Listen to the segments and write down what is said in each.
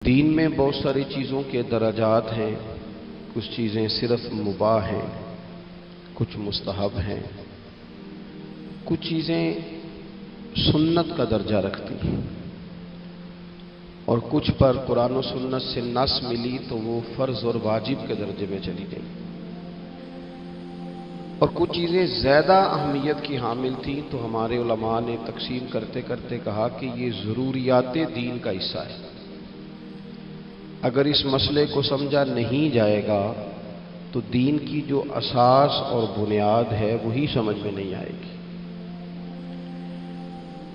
دین میں بہت ساری چیزوں کے درجات ہیں، کچھ چیزیں صرف مباح ہیں، کچھ مستحب ہیں، کچھ چیزیں سنت کا درجہ رکھتی ہیں اور کچھ پر قرآن و سنت سے نص ملی تو وہ فرض اور واجب کے درجے میں چلی گئی، اور کچھ چیزیں زیادہ اہمیت کی حامل تھیں تو ہمارے علماء نے تقسیم کرتے کرتے کہا کہ یہ ضروریات دین کا حصہ ہے۔ اگر اس مسئلے کو سمجھا نہیں جائے گا تو دین کی جو اساس اور بنیاد ہے وہی سمجھ میں نہیں آئے گی۔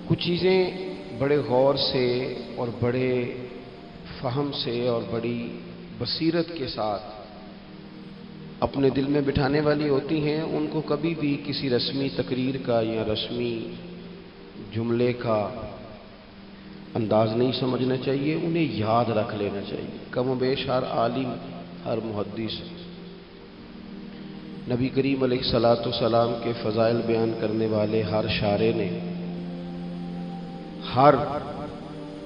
کچھ چیزیں بڑے غور سے اور بڑے فہم سے اور بڑی بصیرت کے ساتھ اپنے دل میں بٹھانے والی ہوتی ہیں، ان کو کبھی بھی کسی رسمی تقریر کا یا رسمی جملے کا انداز نہیں سمجھنا چاہیے، انہیں یاد رکھ لینا چاہیے۔ کم و بیش ہر عالم، ہر محدث نبی کریم علیہ الصلوۃ والسلام کے فضائل بیان کرنے والے ہر شارع نے، ہر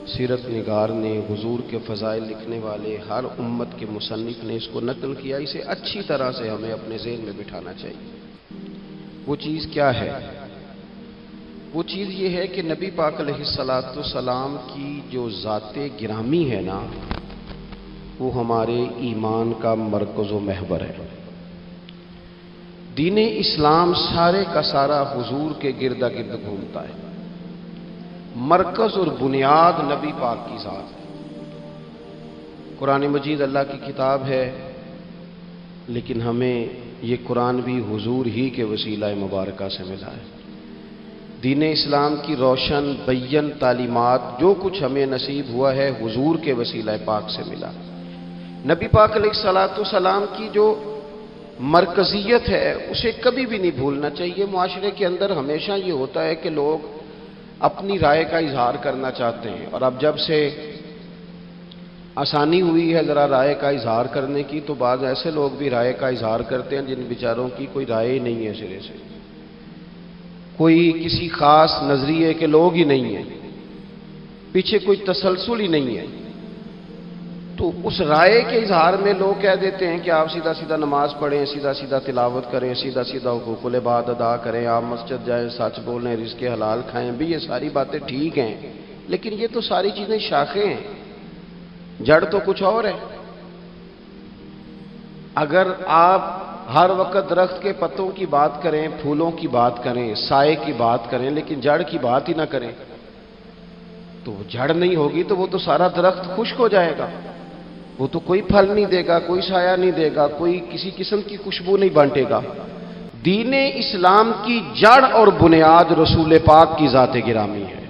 سیرت نگار نے، حضور کے فضائل لکھنے والے ہر امت کے مصنف نے اس کو نقل کیا۔ اسے اچھی طرح سے ہمیں اپنے ذہن میں بٹھانا چاہیے۔ وہ چیز کیا ہے؟ وہ چیز یہ ہے کہ نبی پاک علیہ الصلوۃ والسلام کی جو ذات گرامی ہے نا، وہ ہمارے ایمان کا مرکز و محور ہے۔ دین اسلام سارے کا سارا حضور کے گرد گرد گھومتا ہے۔ مرکز اور بنیاد نبی پاک کی ذات ہے۔ قرآن مجید اللہ کی کتاب ہے، لیکن ہمیں یہ قرآن بھی حضور ہی کے وسیلہ مبارکہ سے ملا ہے۔ دین اسلام کی روشن بین تعلیمات جو کچھ ہمیں نصیب ہوا ہے حضور کے وسیلہ پاک سے ملا۔ نبی پاک علیہ الصلوۃ والسلام کی جو مرکزیت ہے اسے کبھی بھی نہیں بھولنا چاہیے۔ معاشرے کے اندر ہمیشہ یہ ہوتا ہے کہ لوگ اپنی رائے کا اظہار کرنا چاہتے ہیں، اور اب جب سے آسانی ہوئی ہے ذرا رائے کا اظہار کرنے کی، تو بعض ایسے لوگ بھی رائے کا اظہار کرتے ہیں جن بیچاروں کی کوئی رائے ہی نہیں ہے، سرے سے کوئی کسی خاص نظریے کے لوگ ہی نہیں ہیں، پیچھے کوئی تسلسل ہی نہیں ہے۔ تو اس رائے کے اظہار میں لوگ کہہ دیتے ہیں کہ آپ سیدھا سیدھا نماز پڑھیں، سیدھا سیدھا تلاوت کریں، سیدھا سیدھا حقوق العباد ادا کریں، آپ مسجد جائیں، سچ بولیں، رزق حلال کھائیں۔ بھی یہ ساری باتیں ٹھیک ہیں، لیکن یہ تو ساری چیزیں شاخیں ہیں، جڑ تو کچھ اور ہے۔ اگر آپ ہر وقت درخت کے پتوں کی بات کریں، پھولوں کی بات کریں، سائے کی بات کریں، لیکن جڑ کی بات ہی نہ کریں تو وہ جڑ نہیں ہوگی تو وہ تو سارا درخت خشک ہو جائے گا، وہ تو کوئی پھل نہیں دے گا، کوئی سایہ نہیں دے گا، کوئی کسی قسم کی خوشبو نہیں بانٹے گا۔ دین اسلام کی جڑ اور بنیاد رسول پاک کی ذات گرامی ہے۔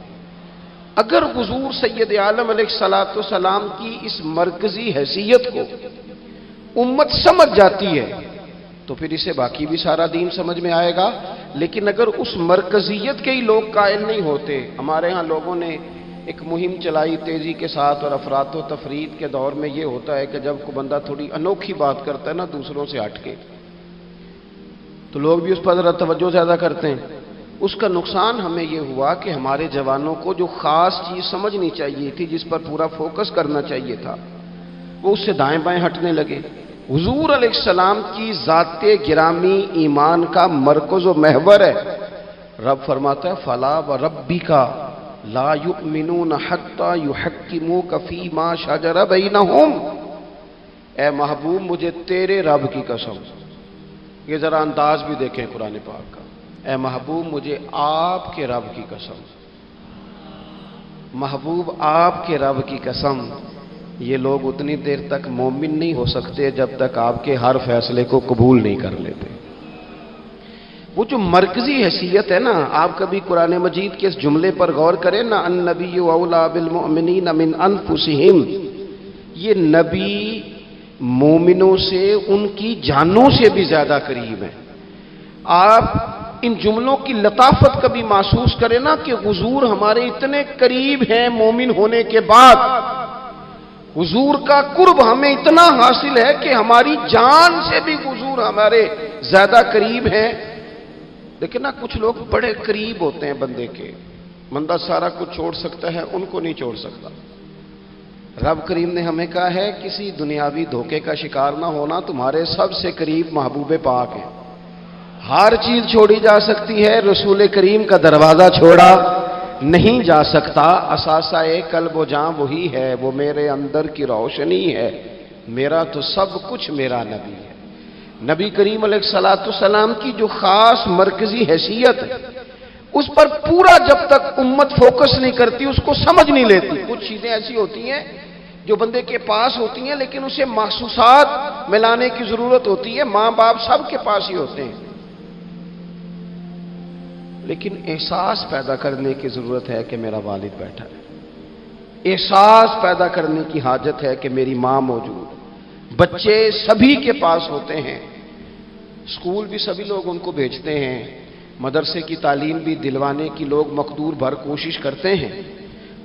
اگر حضور سید عالم علیہ الصلوۃ والسلام کی اس مرکزی حیثیت کو امت سمجھ جاتی ہے تو پھر اسے باقی بھی سارا دین سمجھ میں آئے گا۔ لیکن اگر اس مرکزیت کے ہی لوگ قائل نہیں ہوتے، ہمارے ہاں لوگوں نے ایک مہم چلائی تیزی کے ساتھ، اور افراط و تفرید کے دور میں یہ ہوتا ہے کہ جب کوئی بندہ تھوڑی انوکھی بات کرتا ہے نا دوسروں سے ہٹ کے، تو لوگ بھی اس پر ذرا توجہ زیادہ کرتے ہیں۔ اس کا نقصان ہمیں یہ ہوا کہ ہمارے جوانوں کو جو خاص چیز سمجھنی چاہیے تھی، جس پر پورا فوکس کرنا چاہیے تھا، وہ اس سے دائیں بائیں ہٹنے لگے۔ حضور علیہ السلام کی ذات گرامی ایمان کا مرکز و محور ہے۔ رب فرماتا ہے فَلَا وَرَبِّكَ لَا يُؤْمِنُونَ حَتَّى يُحَكِّمُوكَ فِيمَا شَجَرَ بَيْنَهُمْ۔ اے محبوب مجھے تیرے رب کی قسم، یہ ذرا انداز بھی دیکھیں قرآن پاک کا، اے محبوب مجھے آپ کے رب کی قسم، محبوب آپ کے رب کی قسم، یہ لوگ اتنی دیر تک مومن نہیں ہو سکتے جب تک آپ کے ہر فیصلے کو قبول نہیں کر لیتے۔ وہ جو مرکزی حیثیت ہے نا، آپ کبھی قرآن مجید کے اس جملے پر غور کریں نا، النبی اولی بالمؤمنین من انفسہم، یہ نبی مومنوں سے ان کی جانوں سے بھی زیادہ قریب ہیں۔ آپ ان جملوں کی لطافت کبھی محسوس کریں نا کہ حضور ہمارے اتنے قریب ہیں مومن ہونے کے بعد، حضور کا قرب ہمیں اتنا حاصل ہے کہ ہماری جان سے بھی حضور ہمارے زیادہ قریب ہیں۔ لیکن نا کچھ لوگ بڑے قریب ہوتے ہیں بندے کے، بندہ سارا کچھ چھوڑ سکتا ہے، ان کو نہیں چھوڑ سکتا۔ رب کریم نے ہمیں کہا ہے کسی دنیاوی دھوکے کا شکار نہ ہونا، تمہارے سب سے قریب محبوب پاک ہیں۔ ہر چیز چھوڑی جا سکتی ہے، رسول کریم کا دروازہ چھوڑا نہیں جا سکتا۔ اثاثہ قلب و جاں وہی ہے، وہ میرے اندر کی روشنی ہے، میرا تو سب کچھ میرا نبی ہے۔ نبی کریم علیہ الصلوۃ والسلام کی جو خاص مرکزی حیثیت ہے، اس پر پورا جب تک امت فوکس نہیں کرتی، اس کو سمجھ نہیں لیتی۔ کچھ چیزیں ایسی ہوتی ہیں جو بندے کے پاس ہوتی ہیں، لیکن اسے محسوسات ملانے کی ضرورت ہوتی ہے۔ ماں باپ سب کے پاس ہی ہوتے ہیں، لیکن احساس پیدا کرنے کی ضرورت ہے کہ میرا والد بیٹھا ہے، احساس پیدا کرنے کی حاجت ہے کہ میری ماں موجود۔ بچے سبھی کے پاس ہوتے ہیں، اسکول بھی سبھی لوگ ان کو بھیجتے ہیں، مدرسے کی تعلیم بھی دلوانے کی لوگ مقدور بھر کوشش کرتے ہیں۔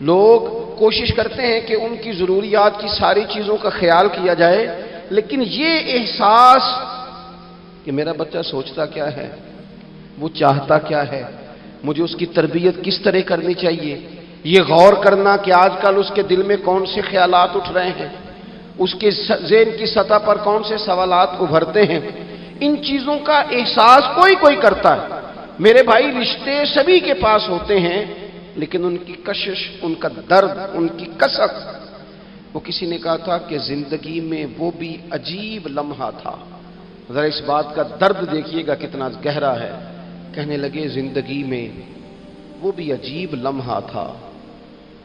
لوگ کوشش کرتے ہیں کہ ان کی ضروریات کی ساری چیزوں کا خیال کیا جائے، لیکن یہ احساس کہ میرا بچہ سوچتا کیا ہے، وہ چاہتا کیا ہے، مجھے اس کی تربیت کس طرح کرنی چاہیے، یہ غور کرنا کہ آج کل اس کے دل میں کون سے خیالات اٹھ رہے ہیں، اس کے ذہن کی سطح پر کون سے سوالات ابھرتے ہیں، ان چیزوں کا احساس کوئی کوئی کرتا ہے۔ میرے بھائی، رشتے سبھی کے پاس ہوتے ہیں، لیکن ان کی کشش، ان کا درد، ان کی کسک، وہ کسی نے کہا تھا کہ زندگی میں وہ بھی عجیب لمحہ تھا۔ ذرا اس بات کا درد دیکھیے گا کتنا گہرا ہے۔ کہنے لگے زندگی میں وہ بھی عجیب لمحہ تھا،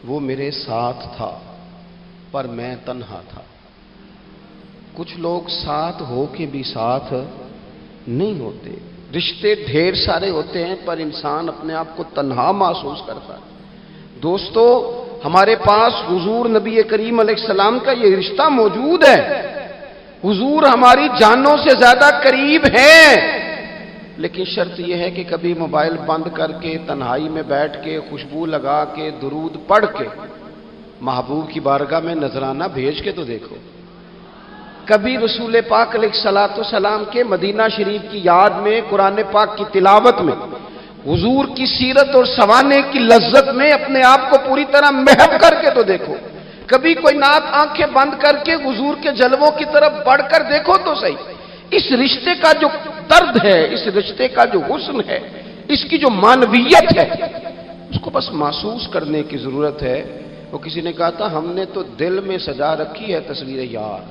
وہ میرے ساتھ تھا پر میں تنہا تھا۔ کچھ لوگ ساتھ ہو کے بھی ساتھ نہیں ہوتے، رشتے ڈھیر سارے ہوتے ہیں پر انسان اپنے آپ کو تنہا محسوس کرتا ہے۔ دوستو، ہمارے پاس حضور نبی کریم علیہ السلام کا یہ رشتہ موجود ہے۔ حضور ہماری جانوں سے زیادہ قریب ہیں، لیکن شرط یہ ہے کہ کبھی موبائل بند کر کے تنہائی میں بیٹھ کے خوشبو لگا کے درود پڑھ کے محبوب کی بارگاہ میں نذرانہ بھیج کے تو دیکھو۔ کبھی رسول پاک علیہ الصلوۃ والسلام کے مدینہ شریف کی یاد میں، قرآن پاک کی تلاوت میں، حضور کی سیرت اور سوانے کی لذت میں اپنے آپ کو پوری طرح محو کر کے تو دیکھو۔ کبھی کوئی نات آنکھیں بند کر کے حضور کے جلووں کی طرف بڑھ کر دیکھو تو صحیح۔ اس رشتے کا جو درد ہے، اس رشتے کا جو حسن ہے، اس کی جو معنویت ہے، اس کو بس محسوس کرنے کی ضرورت ہے۔ وہ کسی نے کہا تھا ہم نے تو دل میں سجا رکھی ہے تصویر یار،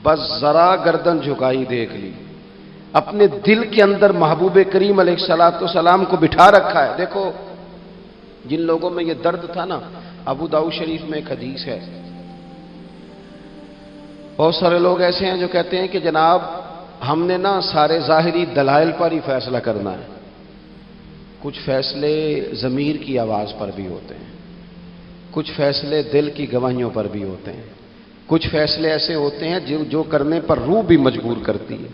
بس ذرا گردن جھکائی دیکھ لی، اپنے دل کے اندر محبوب کریم علیہ الصلوۃ والسلام کو بٹھا رکھا ہے۔ دیکھو، جن لوگوں میں یہ درد تھا نا، ابو داؤد شریف میں ایک حدیث ہے، بہت سارے لوگ ایسے ہیں جو کہتے ہیں کہ جناب ہم نے نا سارے ظاہری دلائل پر ہی فیصلہ کرنا ہے۔ کچھ فیصلے ضمیر کی آواز پر بھی ہوتے ہیں، کچھ فیصلے دل کی گواہیوں پر بھی ہوتے ہیں، کچھ فیصلے ایسے ہوتے ہیں جو کرنے پر روح بھی مجبور کرتی ہے،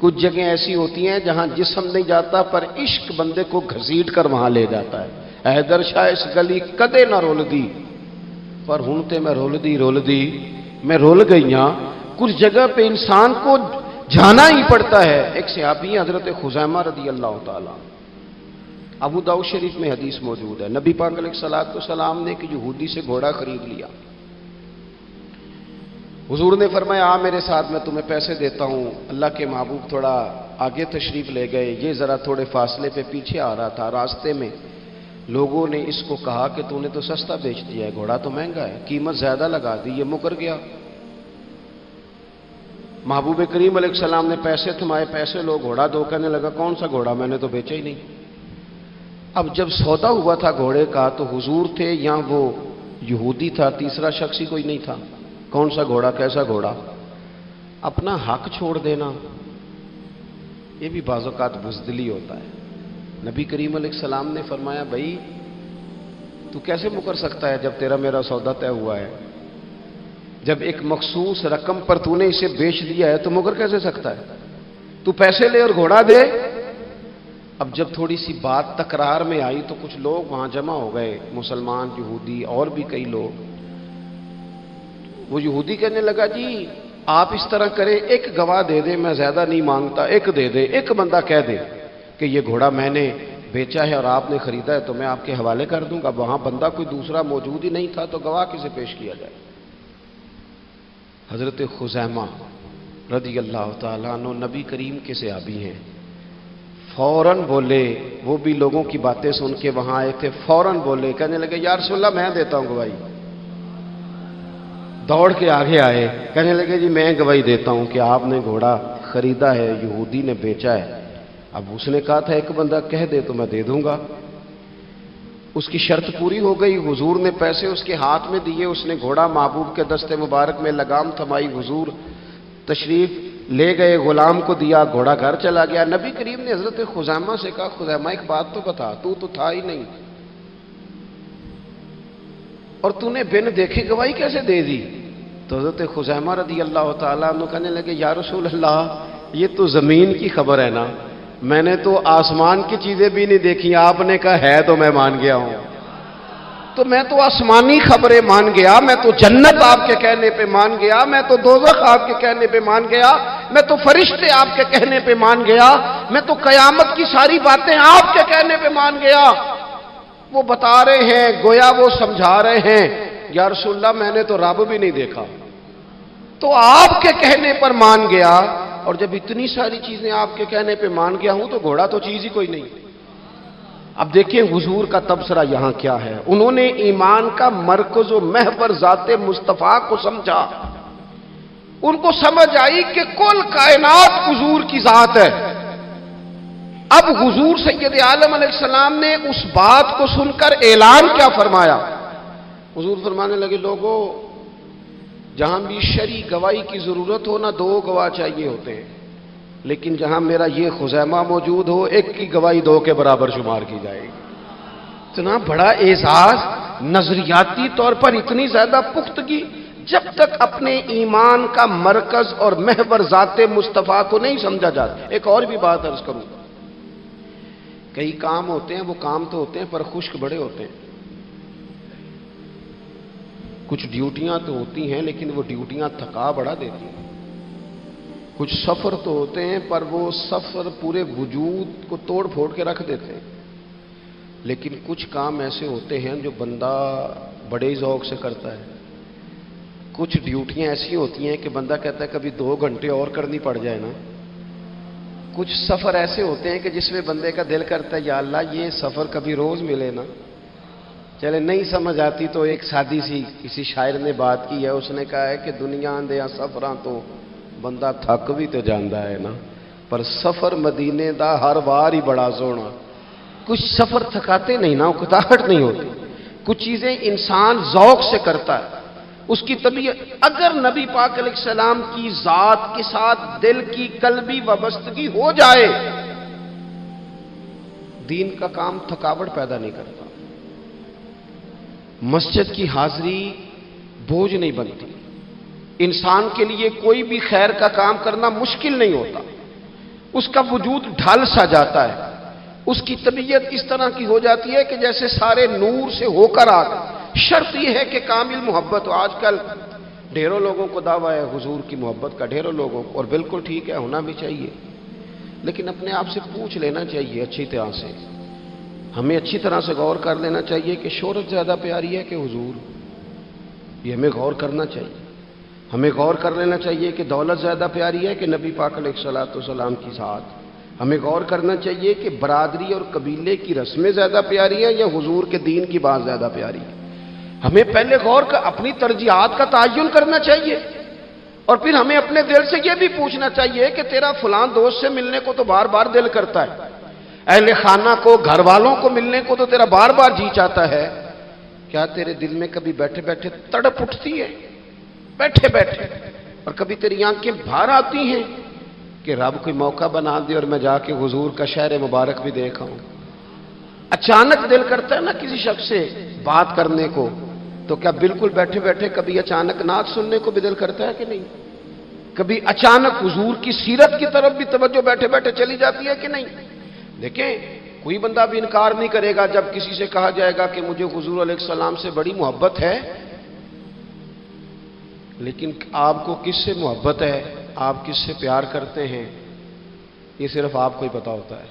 کچھ جگہیں ایسی ہوتی ہیں جہاں جسم نہیں جاتا پر عشق بندے کو گھسیٹ کر وہاں لے جاتا ہے۔ حیدر شاہ اس گلی کدے نہ رول دی، پر ہن تے میں رول دی میں رول گئی ہاں۔ کچھ جگہ پہ انسان کو جانا ہی پڑتا ہے۔ ایک صحابی حضرت خزیمہ رضی اللہ تعالیٰ، ابو داؤد شریف میں حدیث موجود ہے، نبی پاک علیہ الصلوۃ والسلام نے کہ یہودی سے گھوڑا خرید لیا، حضور نے فرمایا آ میرے ساتھ، میں تمہیں پیسے دیتا ہوں۔ اللہ کے محبوب تھوڑا آگے تشریف لے گئے، یہ ذرا تھوڑے فاصلے پہ پیچھے آ رہا تھا۔ راستے میں لوگوں نے اس کو کہا کہ تو نے تو سستا بیچ دیا ہے، گھوڑا تو مہنگا ہے، قیمت زیادہ لگا دی، یہ مکر گیا۔ محبوب کریم علیہ السلام نے پیسے تھمائے، پیسے لو، گھوڑا دو، کہنے لگا کون سا گھوڑا، میں نے تو بیچا ہی نہیں۔ اب جب سودا ہوا تھا گھوڑے کا تو حضور تھے یا وہ یہودی تھا، تیسرا شخص ہی کوئی نہیں تھا۔ کون سا گھوڑا، کیسا گھوڑا؟ اپنا حق چھوڑ دینا یہ بھی بعض اوقات بزدلی ہوتا ہے۔ نبی کریم علیہ السلام نے فرمایا بھائی تو کیسے مکر سکتا ہے جب تیرا میرا سودا طے ہوا ہے؟ جب ایک مخصوص رقم پر تو نے اسے بیچ دیا ہے تو مکر کیسے سکتا ہے؟ تو پیسے لے اور گھوڑا دے۔ اب جب تھوڑی سی بات تکرار میں آئی تو کچھ لوگ وہاں جمع ہو گئے، مسلمان، یہودی اور بھی کئی لوگ۔ وہ یہودی کہنے لگا جی آپ اس طرح کریں، ایک گواہ دے دے، میں زیادہ نہیں مانگتا، ایک دے دے، ایک بندہ کہہ دے کہ یہ گھوڑا میں نے بیچا ہے اور آپ نے خریدا ہے تو میں آپ کے حوالے کر دوں گا. وہاں بندہ کوئی دوسرا موجود ہی نہیں تھا تو گواہ کسے پیش کیا جائے؟ حضرت خزیمہ رضی اللہ تعالیٰ عنہ نبی کریم کے صحابی ہیں. فوراً بولے، وہ بھی لوگوں کی باتیں سن کے وہاں آئے تھے، فوراً بولے، کہنے لگے یا رسول اللہ میں دیتا ہوں گواہی. دوڑ کے آگے آئے، کہنے لگے جی میں گواہی دیتا ہوں کہ آپ نے گھوڑا خریدا ہے، یہودی نے بیچا ہے. اب اس نے کہا تھا ایک بندہ کہہ دے تو میں دے دوں گا. اس کی شرط پوری ہو گئی. حضور نے پیسے اس کے ہاتھ میں دیے، اس نے گھوڑا محبوب کے دستے مبارک میں لگام تھمائی، حضور تشریف لے گئے، غلام کو دیا، گھوڑا گھر چلا گیا. نبی کریم نے حضرت خزیمہ سے کہا خزیمہ ایک بات تو بتا، تو تھا ہی نہیں اور تو نے بن دیکھے گواہی کیسے دے دی؟ تو حضرت خزیمہ رضی اللہ تعالیٰ عنہ کہنے لگے یا رسول اللہ یہ تو زمین کی خبر ہے نا، میں نے تو آسمان کی چیزیں بھی نہیں دیکھی، آپ نے کہا ہے تو میں مان گیا ہوں. تو میں تو آسمانی خبریں مان گیا، میں تو جنت آپ کے کہنے پہ مان گیا، میں تو دوزخ آپ کے کہنے پہ مان گیا، میں تو فرشتے آپ کے کہنے پہ مان گیا، میں تو قیامت کی ساری باتیں آپ کے کہنے پہ مان گیا. وہ بتا رہے ہیں، گویا وہ سمجھا رہے ہیں یا رسول اللہ میں نے تو رب بھی نہیں دیکھا، تو آپ کے کہنے پر مان گیا. اور جب اتنی ساری چیزیں آپ کے کہنے پہ مان گیا ہوں تو گھوڑا تو چیز ہی کوئی نہیں. اب دیکھیں حضور کا تبصرہ یہاں کیا ہے. انہوں نے ایمان کا مرکز و محور ذات مصطفیٰ کو سمجھا. ان کو سمجھ آئی کہ کل کائنات حضور کی ذات ہے. اب حضور سید عالم علیہ السلام نے اس بات کو سن کر اعلان کیا فرمایا؟ حضور فرمانے لگے لوگوں جہاں بھی شرعی گواہی کی ضرورت ہو نہ دو گواہ چاہیے ہوتے ہیں، لیکن جہاں میرا یہ خزیمہ موجود ہو ایک کی گواہی دو کے برابر شمار کی جائے گی. اتنا بڑا اعزاز، نظریاتی طور پر اتنی زیادہ پختگی. جب تک اپنے ایمان کا مرکز اور محور ذات مصطفیٰ کو نہیں سمجھا جاتا. ایک اور بھی بات عرض کروں، کئی کام ہوتے ہیں، وہ کام تو ہوتے ہیں پر خشک بڑے ہوتے ہیں. کچھ ڈیوٹیاں تو ہوتی ہیں لیکن وہ ڈیوٹیاں تھکا بڑا دیتی ہیں. کچھ سفر تو ہوتے ہیں پر وہ سفر پورے وجود کو توڑ پھوڑ کے رکھ دیتے ہیں. لیکن کچھ کام ایسے ہوتے ہیں جو بندہ بڑے ذوق سے کرتا ہے. کچھ ڈیوٹیاں ایسی ہوتی ہیں کہ بندہ کہتا ہے کبھی 2 گھنٹے اور کرنی پڑ جائے نا. کچھ سفر ایسے ہوتے ہیں کہ جس میں بندے کا دل کرتا ہے یا اللہ یہ سفر کبھی روز ملے نا. چلے نہیں سمجھ آتی تو ایک سادی سی کسی شاعر نے بات کی ہے. اس نے کہا ہے کہ دنیا دیا سفراں تو بندہ تھک بھی تو جاندا ہے نا، پر سفر مدینے دا ہر وار ہی بڑا سونا. کچھ سفر تھکاتے نہیں نا، اکتاہٹ نہیں ہوتی. کچھ چیزیں انسان ذوق سے کرتا ہے. اس کی طبیعت اگر نبی پاک علیہ السلام کی ذات کے ساتھ دل کی قلبی وابستگی ہو جائے، دین کا کام تھکاوٹ پیدا نہیں کرتا. مسجد کی حاضری بوجھ نہیں بنتی. انسان کے لیے کوئی بھی خیر کا کام کرنا مشکل نہیں ہوتا. اس کا وجود ڈھل سا جاتا ہے. اس کی طبیعت اس طرح کی ہو جاتی ہے کہ جیسے سارے نور سے ہو کر آ گئے. شرط یہ ہے کہ کامل محبت ہو. آج کل ڈھیروں لوگوں کو دعویٰ ہے حضور کی محبت کا، ڈھیروں لوگوں کو، اور بالکل ٹھیک ہے ہونا بھی چاہیے. لیکن اپنے آپ سے پوچھ لینا چاہیے اچھی طرح سے. ہمیں اچھی طرح سے غور کر لینا چاہیے کہ شہرت زیادہ پیاری ہے کہ حضور؟ یہ ہمیں غور کرنا چاہیے. ہمیں غور کر لینا چاہیے کہ دولت زیادہ پیاری ہے کہ نبی پاک علیہ السلام کی ذات؟ ہمیں غور کرنا چاہیے کہ برادری اور قبیلے کی رسمیں زیادہ پیاری ہیں یا حضور کے دین کی بات زیادہ پیاری ہے؟ ہمیں پہلے غور کر اپنی ترجیحات کا تعین کرنا چاہیے. اور پھر ہمیں اپنے دل سے یہ بھی پوچھنا چاہیے کہ تیرا فلاں دوست سے ملنے کو تو بار بار دل کرتا ہے، اہل خانہ کو، گھر والوں کو ملنے کو تو تیرا بار بار جی چاہتا ہے، کیا تیرے دل میں کبھی بیٹھے بیٹھے تڑپ اٹھتی ہے؟ بیٹھے بیٹھے اور کبھی تیری آنکھیں باہر آتی ہیں کہ رب کوئی موقع بنا دے اور میں جا کے حضور کا شہر مبارک بھی دیکھا ہوں؟ اچانک دل کرتا ہے نا کسی شخص سے بات کرنے کو، تو کیا بالکل بیٹھے بیٹھے کبھی اچانک نعت سننے کو بھی دل کرتا ہے کہ نہیں؟ کبھی اچانک حضور کی سیرت کی طرف بھی توجہ بیٹھے بیٹھے چلی جاتی ہے کہ نہیں؟ دیکھیں کوئی بندہ بھی انکار نہیں کرے گا جب کسی سے کہا جائے گا کہ مجھے حضور علیہ السلام سے بڑی محبت ہے. لیکن آپ کو کس سے محبت ہے، آپ کس سے پیار کرتے ہیں، یہ صرف آپ کو ہی پتا ہوتا ہے.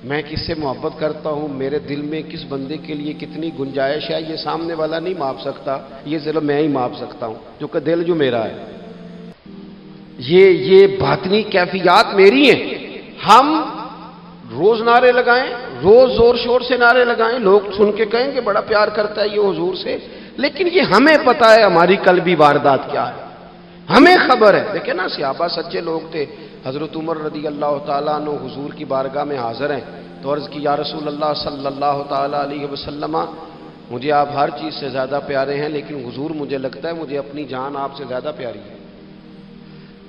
میں کس سے محبت کرتا ہوں، میرے دل میں کس بندے کے لیے کتنی گنجائش ہے، یہ سامنے والا نہیں ماپ سکتا، یہ صرف میں ہی ماپ سکتا ہوں، جو کہ دل جو میرا ہے۔ یہ باطنی کیفیات میری ہیں۔ ہم روز نعرے لگائیں، روز زور شور سے نعرے لگائیں، لوگ سن کے کہیں کہ بڑا پیار کرتا ہے یہ حضور سے، لیکن یہ ہمیں پتا ہے ہماری قلبی واردات کیا ہے، ہمیں خبر ہے۔ دیکھیں نا، صحابہ سچے لوگ تھے۔ حضرت عمر رضی اللہ تعالیٰ عنہ حضور کی بارگاہ میں حاضر ہیں تو عرض کی، یا رسول اللہ صلی اللہ تعالیٰ علیہ وسلم، مجھے آپ ہر چیز سے زیادہ پیارے ہیں، لیکن حضور مجھے لگتا ہے مجھے اپنی جان آپ سے زیادہ پیاری ہے۔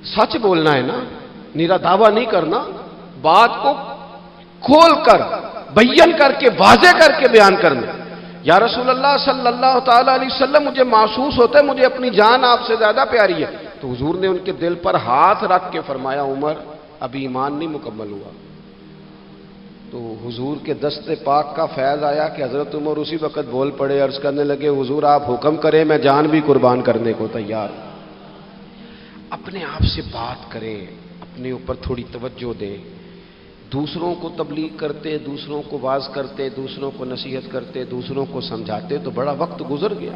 سچ بولنا ہے نا، نیرا دعویٰ نہیں کرنا، بات کو کھول کر بیان کر کے واضح کر کے بیان کرنا۔ یا رسول اللہ صلی اللہ تعالیٰ علیہ وسلم، مجھے محسوس ہوتا ہے مجھے اپنی جان آپ سے زیادہ پیاری ہے۔ تو حضور نے ان کے دل پر ہاتھ رکھ کے فرمایا، عمر ابھی ایمان نہیں مکمل ہوا۔ تو حضور کے دست پاک کا فیض آیا کہ حضرت عمر اسی وقت بول پڑے، عرض کرنے لگے، حضور آپ حکم کریں، میں جان بھی قربان کرنے کو تیار ہوں۔ اپنے آپ سے بات کریں، اپنے اوپر تھوڑی توجہ دیں، دوسروں کو تبلیغ کرتے، دوسروں کو واعظ کرتے، دوسروں کو نصیحت کرتے، دوسروں کو سمجھاتے تو بڑا وقت گزر گیا۔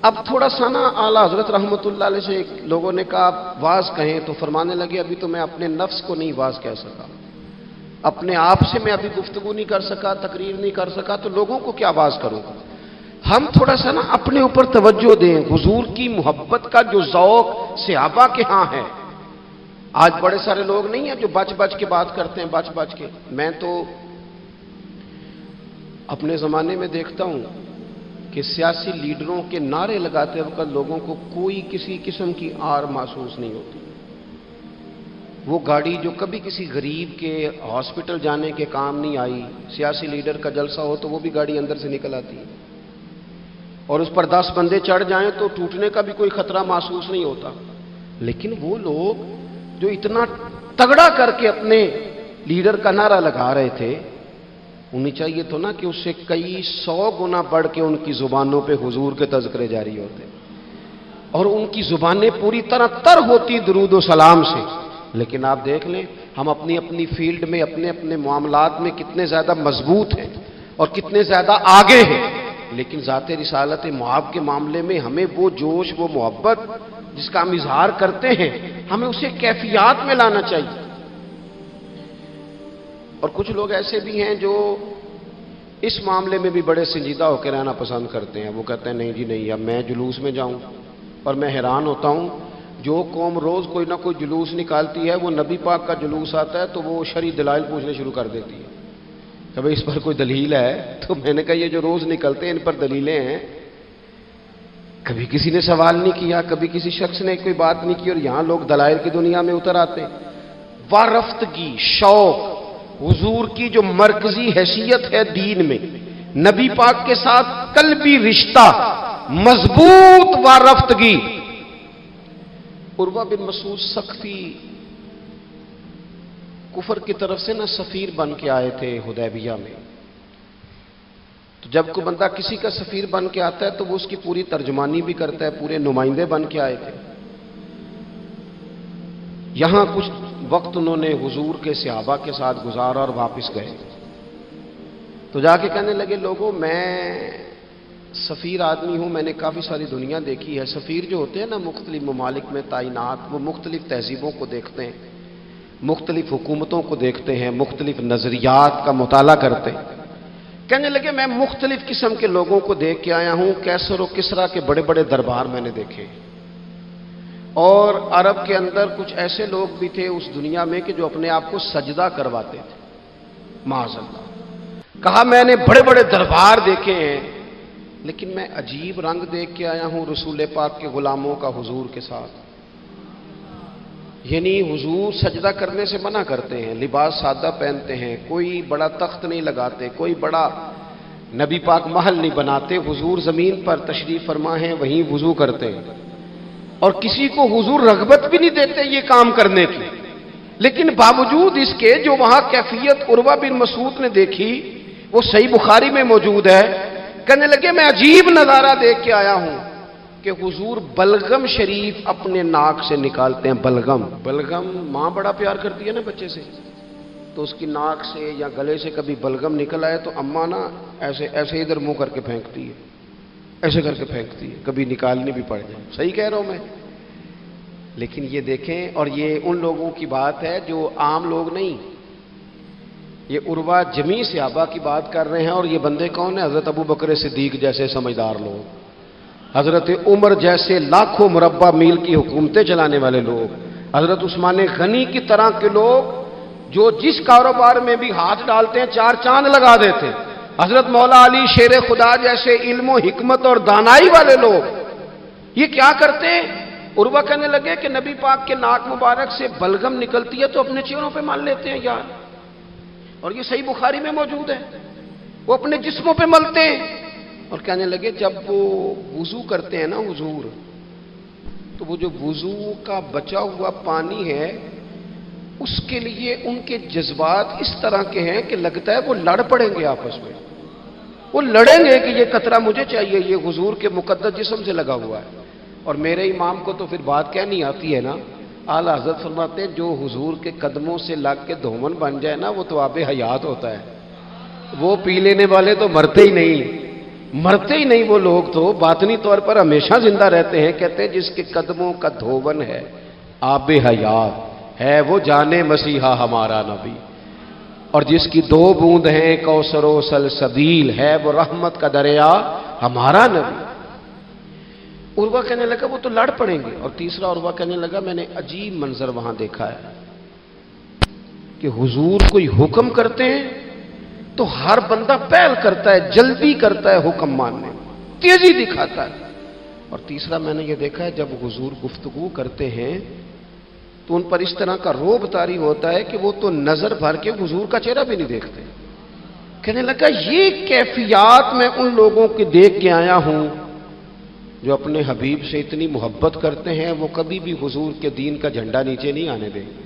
اب تھوڑا سا نا اعلیٰ حضرت رحمۃ اللہ علیہ سے لوگوں نے کہا آپ واعظ کہیں، تو فرمانے لگے ابھی تو میں اپنے نفس کو نہیں واعظ کہہ سکا، اپنے آپ سے میں ابھی گفتگو نہیں کر سکا، تقریر نہیں کر سکا، تو لوگوں کو کیا واعظ کروں گا۔ ہم تھوڑا سا نا اپنے اوپر توجہ دیں۔ حضور کی محبت کا جو ذوق صحابہ کے ہاں ہے، آج بڑے سارے لوگ نہیں ہیں جو بچ بچ کے بات کرتے ہیں، بچ بچ کے۔ میں تو اپنے زمانے میں دیکھتا ہوں کہ سیاسی لیڈروں کے نعرے لگاتے وقت لوگوں کو کوئی کسی قسم کی آر محسوس نہیں ہوتی۔ وہ گاڑی جو کبھی کسی غریب کے ہاسپٹل جانے کے کام نہیں آئی، سیاسی لیڈر کا جلسہ ہو تو وہ بھی گاڑی اندر سے نکل آتی ہے، اور اس پر 10 بندے چڑھ جائیں تو ٹوٹنے کا بھی کوئی خطرہ محسوس نہیں ہوتا۔ لیکن وہ لوگ جو اتنا تگڑا کر کے اپنے لیڈر کا نعرہ لگا رہے تھے، انہیں چاہیے تو نا کہ اس سے کئی 100 گنا بڑھ کے ان کی زبانوں پہ حضور کے تذکرے جاری ہوتے، اور ان کی زبانیں پوری طرح تر ہوتی درود و سلام سے۔ لیکن آپ دیکھ لیں ہم اپنی اپنی فیلڈ میں، اپنے اپنے معاملات میں کتنے زیادہ مضبوط ہیں اور کتنے زیادہ آگے ہیں، لیکن ذات رسالت معاب کے معاملے میں ہمیں وہ جوش، وہ محبت جس کا ہم اظہار کرتے ہیں، ہمیں اسے کیفیات میں لانا چاہیے۔ اور کچھ لوگ ایسے بھی ہیں جو اس معاملے میں بھی بڑے سنجیدہ ہو کے رہنا پسند کرتے ہیں۔ وہ کہتے ہیں نہیں جی نہیں، اب میں جلوس میں جاؤں، اور میں حیران ہوتا ہوں جو قوم روز کوئی نہ کوئی جلوس نکالتی ہے، وہ نبی پاک کا جلوس آتا ہے تو وہ شرعی دلائل پوچھنے شروع کر دیتی ہے کہ بھئی اس پر کوئی دلیل ہے؟ تو میں نے کہا یہ جو روز نکلتے ہیں ان پر دلیلیں ہیں؟ کبھی کسی نے سوال نہیں کیا، کبھی کسی شخص نے کوئی بات نہیں کی، اور یہاں لوگ دلائل کی دنیا میں اتر آتے ہیں۔ وارفتگی، شوق، حضور کی جو مرکزی حیثیت ہے دین میں، نبی پاک کے ساتھ قلبی رشتہ، مضبوط وارفتگی۔ عروہ بن مسعود ثقفی کفر کی طرف سے نا سفیر بن کے آئے تھے حدیبیہ میں۔ تو جب کوئی بندہ کسی کا سفیر بن کے آتا ہے تو وہ اس کی پوری ترجمانی بھی کرتا ہے، پورے نمائندے بن کے آئے تھے۔ یہاں کچھ وقت انہوں نے حضور کے صحابہ کے ساتھ گزارا اور واپس گئے، تو جا کے کہنے لگے لوگوں میں سفیر آدمی ہوں، میں نے کافی ساری دنیا دیکھی ہے۔ سفیر جو ہوتے ہیں نا مختلف ممالک میں تعینات، وہ مختلف تہذیبوں کو دیکھتے ہیں، مختلف حکومتوں کو دیکھتے ہیں، مختلف نظریات کا مطالعہ کرتے ہیں۔ کہنے لگے میں مختلف قسم کے لوگوں کو دیکھ کے آیا ہوں، کیسر و کسریٰ کے بڑے بڑے دربار میں نے دیکھے، اور عرب کے اندر کچھ ایسے لوگ بھی تھے اس دنیا میں کہ جو اپنے آپ کو سجدہ کرواتے تھے، معاذ اللہ۔ کہا میں نے بڑے بڑے دربار دیکھے ہیں، لیکن میں عجیب رنگ دیکھ کے آیا ہوں رسول پاک کے غلاموں کا حضور کے ساتھ۔ یعنی حضور سجدہ کرنے سے منع کرتے ہیں، لباس سادہ پہنتے ہیں، کوئی بڑا تخت نہیں لگاتے، کوئی بڑا نبی پاک محل نہیں بناتے، حضور زمین پر تشریف فرما ہیں وہیں وضو کرتے ہیں، اور کسی کو حضور رغبت بھی نہیں دیتے یہ کام کرنے کی۔ لیکن باوجود اس کے جو وہاں کیفیت عروہ بن مسعود نے دیکھی وہ صحیح بخاری میں موجود ہے۔ کہنے لگے میں عجیب نظارہ دیکھ کے آیا ہوں کہ حضور بلغم شریف اپنے ناک سے نکالتے ہیں۔ بلغم، بلغم ماں بڑا پیار کرتی ہے نا بچے سے، تو اس کی ناک سے یا گلے سے کبھی بلغم نکل آئے تو اماں نا ایسے ایسے ادھر منہ کر کے پھینکتی ہے، ایسے کر کے پھینکتی ہے، کبھی نکالنی بھی پڑ جائے۔ صحیح کہہ رہا ہوں میں؟ لیکن یہ دیکھیں، اور یہ ان لوگوں کی بات ہے جو عام لوگ نہیں، یہ عروا جمیع صحابہ کی بات کر رہے ہیں۔ اور یہ بندے کون ہیں؟ حضرت ابو بکر صدیق جیسے سمجھدار لوگ، حضرت عمر جیسے لاکھوں مربع میل کی حکومتیں چلانے والے لوگ، حضرت عثمان غنی کی طرح کے لوگ جو جس کاروبار میں بھی ہاتھ ڈالتے ہیں چار چاند لگا دیتے ہیں، حضرت مولا علی شیر خدا جیسے علم و حکمت اور دانائی والے لوگ، یہ کیا کرتے ہیں؟ عروہ کہنے لگے کہ نبی پاک کے ناک مبارک سے بلغم نکلتی ہے تو اپنے چہروں پہ مل لیتے ہیں یار، اور یہ صحیح بخاری میں موجود ہے، وہ اپنے جسموں پہ ملتے ہیں۔ اور کہنے لگے جب وہ وضو کرتے ہیں نا حضور، تو وہ جو وضو کا بچا ہوا پانی ہے اس کے لیے ان کے جذبات اس طرح کے ہیں کہ لگتا ہے وہ لڑ پڑیں گے آپس میں، وہ لڑیں گے کہ یہ قطرہ مجھے چاہیے، یہ حضور کے مقدس جسم سے لگا ہوا ہے۔ اور میرے امام کو تو پھر بات کہنی آتی ہے نا، اعلیٰ حضرت فرماتے ہیں جو حضور کے قدموں سے لگ کے دھومن بن جائے نا وہ تو آب حیات ہوتا ہے، وہ پی لینے والے تو مرتے ہی نہیں، مرتے ہی نہیں، وہ لوگ تو باطنی طور پر ہمیشہ زندہ رہتے ہیں۔ کہتے ہیں جس کے قدموں کا دھوون ہے آب حیات ہے وہ جانے مسیحا ہمارا نبی، اور جس کی دو بوند ہیں کوثر و سلسبیل ہے وہ رحمت کا دریا ہمارا نبی۔ عروہ کہنے لگا وہ تو لڑ پڑیں گے۔ اور تیسرا عروہ کہنے لگا میں نے عجیب منظر وہاں دیکھا ہے کہ حضور کوئی حکم کرتے ہیں تو ہر بندہ پہل کرتا ہے، جلدی کرتا ہے حکم ماننے، تیزی دکھاتا ہے۔ اور تیسرا میں نے یہ دیکھا ہے جب حضور گفتگو کرتے ہیں تو ان پر اس طرح کا روب طاری ہوتا ہے کہ وہ تو نظر بھر کے حضور کا چہرہ بھی نہیں دیکھتے۔ کہنے لگا یہ کیفیات میں ان لوگوں کی دیکھ کے آیا ہوں جو اپنے حبیب سے اتنی محبت کرتے ہیں، وہ کبھی بھی حضور کے دین کا جھنڈا نیچے نہیں آنے دیں گے،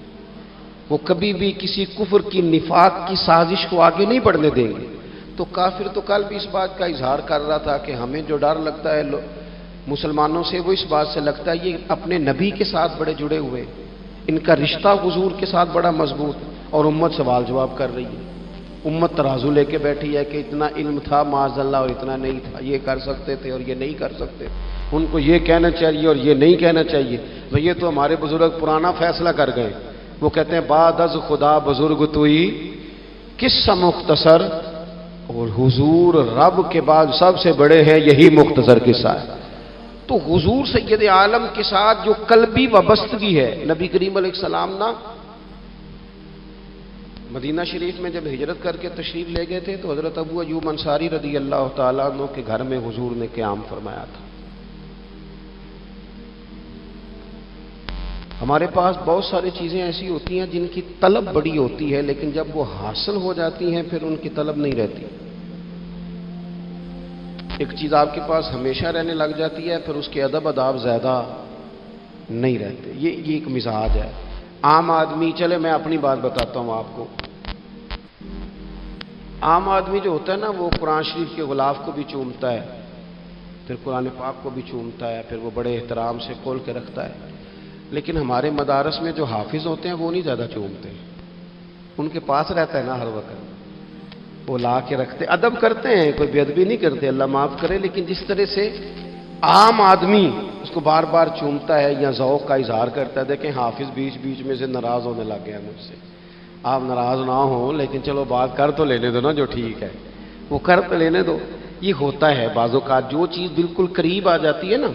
وہ کبھی بھی کسی کفر کی نفاق کی سازش کو آگے نہیں بڑھنے دیں گے۔ تو کافر تو کل بھی اس بات کا اظہار کر رہا تھا کہ ہمیں جو ڈر لگتا ہے مسلمانوں سے وہ اس بات سے لگتا ہے یہ اپنے نبی کے ساتھ بڑے جڑے ہوئے، ان کا رشتہ حضور کے ساتھ بڑا مضبوط، اور امت سوال جواب کر رہی ہے، امت ترازو لے کے بیٹھی ہے کہ اتنا علم تھا معاذ اللہ اور اتنا نہیں تھا، یہ کر سکتے تھے اور یہ نہیں کر سکتے، ان کو یہ کہنا چاہیے اور یہ نہیں کہنا چاہیے۔ بھئی یہ تو ہمارے بزرگ پرانا فیصلہ کر گئے، وہ کہتے ہیں بعد از خدا بزرگ توئی قصہ مختصر، اور حضور رب کے بعد سب سے بڑے ہیں، یہی مختصر قصہ ہے۔ تو حضور سید عالم کے ساتھ جو قلبی وابستگی ہے، نبی کریم علیہ السلام نا مدینہ شریف میں جب ہجرت کر کے تشریف لے گئے تھے تو حضرت ابو ایوب انصاری رضی اللہ تعالیٰ عنہ کے گھر میں حضور نے قیام فرمایا تھا۔ ہمارے پاس بہت ساری چیزیں ایسی ہوتی ہیں جن کی طلب بڑی ہوتی ہے لیکن جب وہ حاصل ہو جاتی ہیں پھر ان کی طلب نہیں رہتی۔ ایک چیز آپ کے پاس ہمیشہ رہنے لگ جاتی ہے پھر اس کے ادب آداب زیادہ نہیں رہتے، یہ ایک مزاج ہے۔ عام آدمی، چلے میں اپنی بات بتاتا ہوں آپ کو، عام آدمی جو ہوتا ہے نا وہ قرآن شریف کے غلاف کو بھی چومتا ہے، پھر قرآن پاک کو بھی چومتا ہے، پھر وہ بڑے احترام سے کھول کے رکھتا ہے، لیکن ہمارے مدارس میں جو حافظ ہوتے ہیں وہ نہیں زیادہ چومتے، ان کے پاس رہتا ہے نا ہر وقت، وہ لا کے رکھتے، ادب کرتے ہیں، کوئی بے ادبی نہیں کرتے، اللہ معاف کرے، لیکن جس طرح سے عام آدمی اس کو بار بار چومتا ہے یا ذوق کا اظہار کرتا ہے، دیکھیں حافظ بیچ بیچ میں سے ناراض ہونے لگ گیا مجھ سے، آپ ناراض نہ ہوں لیکن چلو بات کر تو لینے دو نا، جو ٹھیک ہے وہ کر تو لینے دو۔ یہ ہوتا ہے بعض اوقات جو چیز بالکل قریب آ جاتی ہے نا،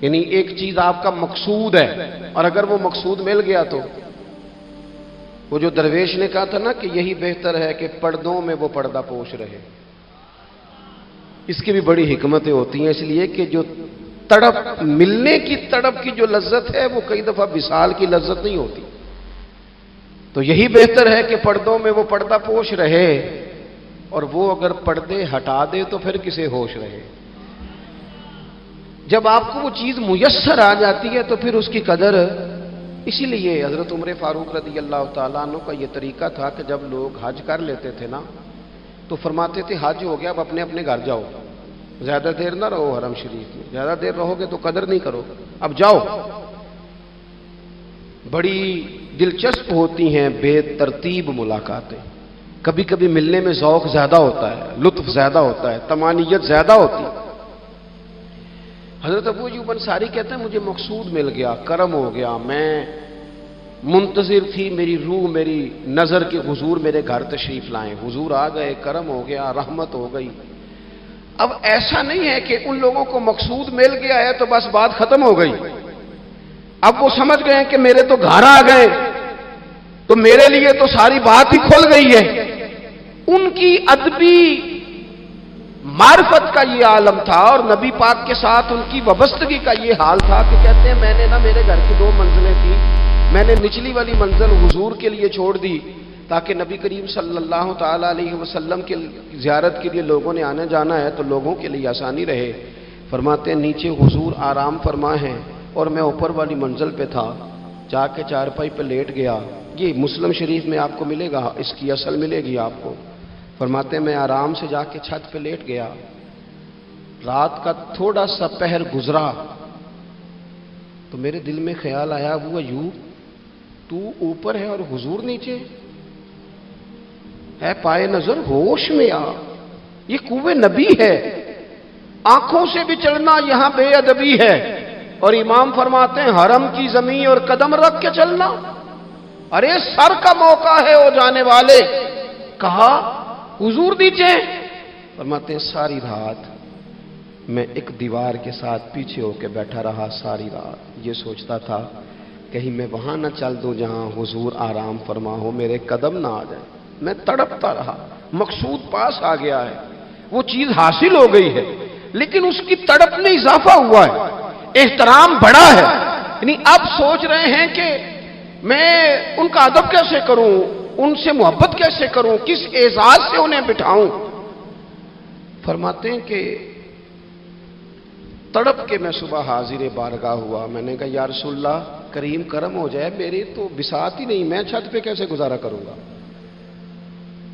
یعنی ایک چیز آپ کا مقصود ہے اور اگر وہ مقصود مل گیا تو وہ جو درویش نے کہا تھا نا کہ یہی بہتر ہے کہ پردوں میں وہ پردہ پوش رہے، اس کی بھی بڑی حکمتیں ہوتی ہیں، اس لیے کہ جو تڑپ، ملنے کی تڑپ کی جو لذت ہے وہ کئی دفعہ وصال کی لذت نہیں ہوتی، تو یہی بہتر ہے کہ پردوں میں وہ پردہ پوش رہے، اور وہ اگر پردے ہٹا دے تو پھر کسے ہوش رہے۔ جب آپ کو وہ چیز میسر آ جاتی ہے تو پھر اس کی قدر، اسی لیے حضرت عمر فاروق رضی اللہ تعالیٰ عنہ کا یہ طریقہ تھا کہ جب لوگ حج کر لیتے تھے نا تو فرماتے تھے حج ہو گیا اب اپنے اپنے گھر جاؤ، زیادہ دیر نہ رہو حرم شریف میں، زیادہ دیر رہو گے تو قدر نہیں کرو، اب جاؤ۔ بڑی دلچسپ ہوتی ہیں بے ترتیب ملاقاتیں. کبھی کبھی ملنے میں ذوق زیادہ ہوتا ہے، لطف زیادہ ہوتا ہے، طمانینت زیادہ ہوتی ہے. حضرت ابو ایوب انصاری کہتے ہیں مجھے مقصود مل گیا، کرم ہو گیا، میں منتظر تھی، میری روح میری نظر کے حضور میرے گھر تشریف لائیں، حضور آ گئے، کرم ہو گیا، رحمت ہو گئی. اب ایسا نہیں ہے کہ ان لوگوں کو مقصود مل گیا ہے تو بس بات ختم ہو گئی. اب وہ سمجھ گئے کہ میرے تو گھر آ گئے تو میرے لیے تو ساری بات ہی کھل گئی ہے. ان کی ادبی معرفت کا یہ عالم تھا اور نبی پاک کے ساتھ ان کی وابستگی کا یہ حال تھا کہ کہتے ہیں میں نے نا، میرے گھر کی 2 منزلیں تھیں، میں نے نچلی والی منزل حضور کے لیے چھوڑ دی تاکہ نبی کریم صلی اللہ تعالی علیہ وسلم کے زیارت کے لیے لوگوں نے آنے جانا ہے تو لوگوں کے لیے آسانی رہے. فرماتے ہیں نیچے حضور آرام فرما ہیں اور میں اوپر والی منزل پہ تھا، جا کے چارپائی پہ لیٹ گیا. یہ مسلم شریف میں آپ کو ملے گا، اس کی اصل ملے گی آپ کو. فرماتے ہیں میں آرام سے جا کے چھت پہ لیٹ گیا. رات کا تھوڑا سا پہر گزرا تو میرے دل میں خیال آیا ابو ایوب تو اوپر ہے اور حضور نیچے ہے، پائے نظر ہوش میں آ. یہ کوئے نبی ہے، آنکھوں سے بھی چلنا یہاں بے ادبی ہے. اور امام فرماتے ہیں حرم کی زمین اور قدم رکھ کے چلنا، ارے سر کا موقع ہے او جانے والے. کہا حضور نیچے. فرماتے ہیں ساری رات میں ایک دیوار کے ساتھ پیچھے ہو کے بیٹھا رہا. ساری رات یہ سوچتا تھا کہیں میں وہاں نہ چل دوں جہاں حضور آرام فرما ہو، میرے قدم نہ آ جائیں. میں تڑپتا رہا. مقصود پاس آ گیا ہے، وہ چیز حاصل ہو گئی ہے، لیکن اس کی تڑپ میں اضافہ ہوا ہے، احترام بڑا ہے. یعنی اب سوچ رہے ہیں کہ میں ان کا ادب کیسے کروں، ان سے محبت کیسے کروں، کس اعزاز سے انہیں بٹھاؤں. فرماتے ہیں کہ تڑپ کے میں صبح حاضر بارگاہ ہوا. میں نے کہا یا رسول اللہ کریم کرم ہو جائے، میری تو بساط ہی نہیں، میں چھت پہ کیسے گزارا کروں گا.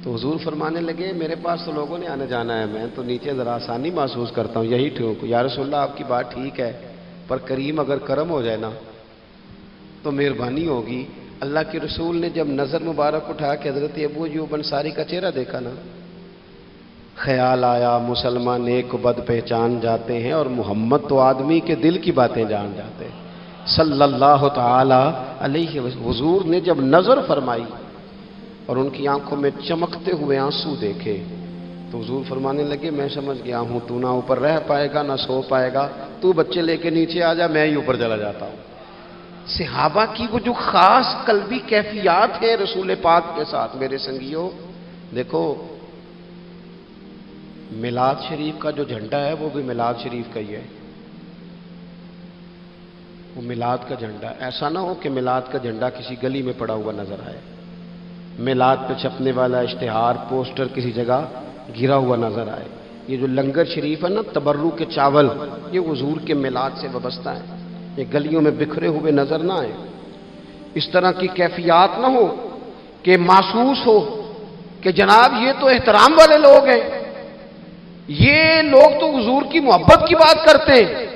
تو حضور فرمانے لگے میرے پاس تو لوگوں نے آنے جانا ہے، میں تو نیچے ذرا آسانی محسوس کرتا ہوں، یہی ٹھیک. یا رسول اللہ آپ کی بات ٹھیک ہے، پر کریم اگر کرم ہو جائے نا تو مہربانی ہوگی. اللہ کے رسول نے جب نظر مبارک اٹھا کے حضرت ابو ایوب انصاری کا چہرہ دیکھا نا، خیال آیا مسلمان نیک و بد پہچان جاتے ہیں اور محمد تو آدمی کے دل کی باتیں جان جاتے ہیں صلی اللہ تعالی علیہ وسلم. حضور نے جب نظر فرمائی اور ان کی آنکھوں میں چمکتے ہوئے آنسو دیکھے تو حضور فرمانے لگے میں سمجھ گیا ہوں تو نہ اوپر رہ پائے گا نہ سو پائے گا، تو بچے لے کے نیچے آ جا، میں ہی اوپر چلا جاتا ہوں. صحابہ کی وہ جو خاص قلبی کیفیات ہیں رسول پاک کے ساتھ. میرے سنگیوں دیکھو، میلاد شریف کا جو جھنڈا ہے وہ بھی میلاد شریف کا ہی ہے، وہ میلاد کا جھنڈا. ایسا نہ ہو کہ میلاد کا جھنڈا کسی گلی میں پڑا ہوا نظر آئے، میلاد پہ چھپنے والا اشتہار پوسٹر کسی جگہ گرا ہوا نظر آئے. یہ جو لنگر شریف ہے نا، تبرک کے چاول، یہ حضور کے میلاد سے وابستہ ہے. یہ گلیوں میں بکھرے ہوئے نظر نہ آئے. اس طرح کی کیفیات نہ ہو کہ محسوس ہو کہ جناب یہ تو احترام والے لوگ ہیں، یہ لوگ تو حضور کی محبت کی بات کرتے ہیں.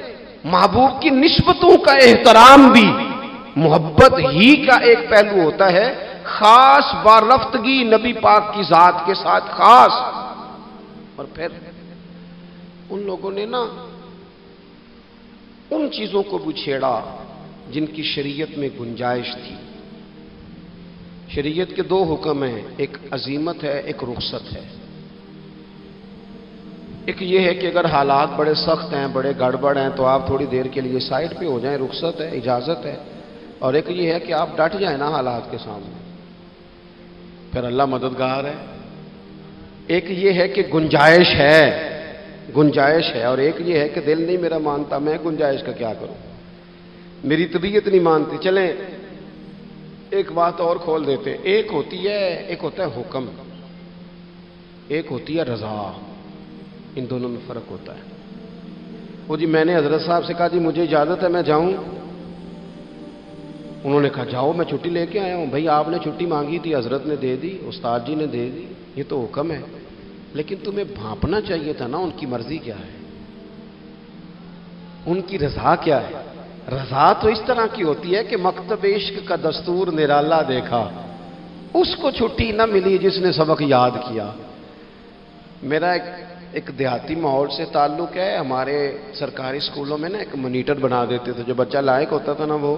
محبوب کی نسبتوں کا احترام بھی محبت ہی کا ایک پہلو ہوتا ہے. خاص وارفتگی نبی پاک کی ذات کے ساتھ خاص. اور پھر ان لوگوں نے نا ان چیزوں کو بھی چھیڑا جن کی شریعت میں گنجائش تھی. شریعت کے 2 حکم ہیں، ایک عزیمت ہے، ایک رخصت ہے. ایک یہ ہے کہ اگر حالات بڑے سخت ہیں، بڑے گڑبڑ ہیں تو آپ تھوڑی دیر کے لیے سائڈ پہ ہو جائیں، رخصت ہے، اجازت ہے. اور ایک یہ ہے کہ آپ ڈٹ جائیں نا حالات کے سامنے، پھر اللہ مددگار ہے. ایک یہ ہے کہ گنجائش ہے، گنجائش ہے، اور ایک یہ ہے کہ دل نہیں میرا مانتا، میں گنجائش کا کیا کروں، میری طبیعت نہیں مانتی. چلیں ایک بات اور کھول دیتے. ایک ہوتا ہے حکم، ایک ہوتی ہے رضا. ان دونوں میں فرق ہوتا ہے. وہ جی میں نے حضرت صاحب سے کہا جی مجھے اجازت ہے میں جاؤں، انہوں نے کہا جاؤ میں چھٹی لے کے آیا ہوں. بھائی آپ نے چھٹی مانگی تھی، حضرت نے دے دی، استاد جی نے دے دی، یہ تو حکم ہے. لیکن تمہیں بھانپنا چاہیے تھا نا ان کی مرضی کیا ہے، ان کی رضا کیا ہے. رضا تو اس طرح کی ہوتی ہے کہ مکتب عشق کا دستور نرالا دیکھا، اس کو چھٹی نہ ملی جس نے سبق یاد کیا۔ میرا ایک دیہاتی ماحول سے تعلق ہے۔ ہمارے سرکاری اسکولوں میں نا ایک مانیٹر بنا دیتے تھے، جو بچہ لائق ہوتا تھا نا وہ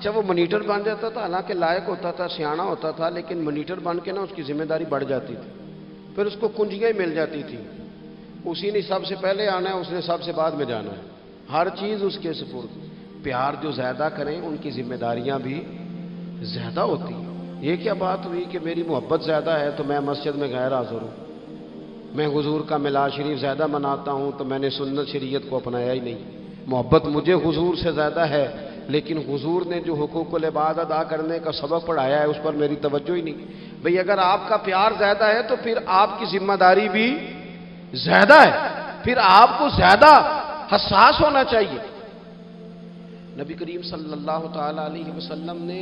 وہ مانیٹر بن جاتا تھا، حالانکہ لائق ہوتا تھا، سیاںا ہوتا تھا، لیکن مانیٹر بن کے نا اس کی ذمہ داری بڑھ جاتی تھی، پھر اس کو کنجیاں ہی مل جاتی تھی، اسی نے سب سے پہلے آنا ہے، اس نے سب سے بعد میں جانا ہے، ہر چیز اس کے سپرد۔ پیار جو زیادہ کریں ان کی ذمہ داریاں بھی زیادہ ہوتی ہیں۔ یہ کیا بات ہوئی کہ میری محبت زیادہ ہے تو میں مسجد میں غیر حاضر ہوں، میں حضور کا میلاد شریف زیادہ مناتا ہوں تو میں نے سنت شریعت کو اپنایا ہی نہیں۔ محبت مجھے حضور سے زیادہ ہے، لیکن حضور نے جو حقوق العباد ادا کرنے کا سبق پڑھایا ہے اس پر میری توجہ ہی نہیں۔ بھئی اگر آپ کا پیار زیادہ ہے تو پھر آپ کی ذمہ داری بھی زیادہ ہے، پھر آپ کو زیادہ حساس ہونا چاہیے۔ نبی کریم صلی اللہ تعالی علیہ وسلم نے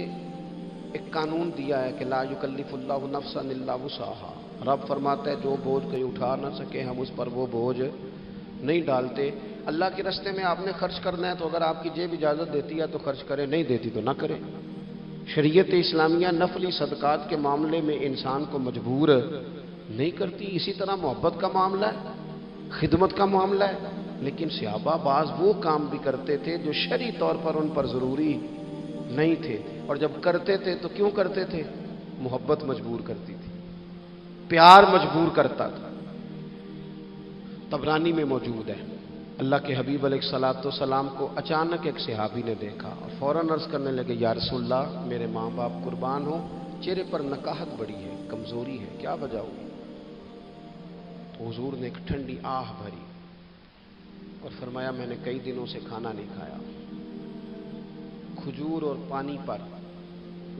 ایک قانون دیا ہے کہ لا یکلف اللہ نفسا الا وسعها۔ رب فرماتا ہے جو بوجھ کوئی اٹھا نہ سکے ہم اس پر وہ بوجھ نہیں ڈالتے۔ اللہ کے راستے میں آپ نے خرچ کرنا ہے تو اگر آپ کی جیب اجازت دیتی ہے تو خرچ کرے، نہیں دیتی تو نہ کرے۔ شریعت اسلامیہ نفلی صدقات کے معاملے میں انسان کو مجبور نہیں کرتی۔ اسی طرح محبت کا معاملہ ہے، خدمت کا معاملہ ہے، لیکن صحابہ بعض وہ کام بھی کرتے تھے جو شرعی طور پر ان پر ضروری نہیں تھے، اور جب کرتے تھے تو کیوں کرتے تھے؟ محبت مجبور کرتی تھی، پیار مجبور کرتا تھا۔ طبرانی میں موجود ہے، اللہ کے حبیب علیہ الصلوۃ والسلام کو اچانک ایک صحابی نے دیکھا اور فوراً عرض کرنے لگے یا رسول اللہ میرے ماں باپ قربان ہوں، چہرے پر نکاہت بڑی ہے، کمزوری ہے، کیا وجہ ہوئی؟ تو حضور نے ایک ٹھنڈی آہ بھری اور فرمایا میں نے کئی دنوں سے کھانا نہیں کھایا، کھجور اور پانی پر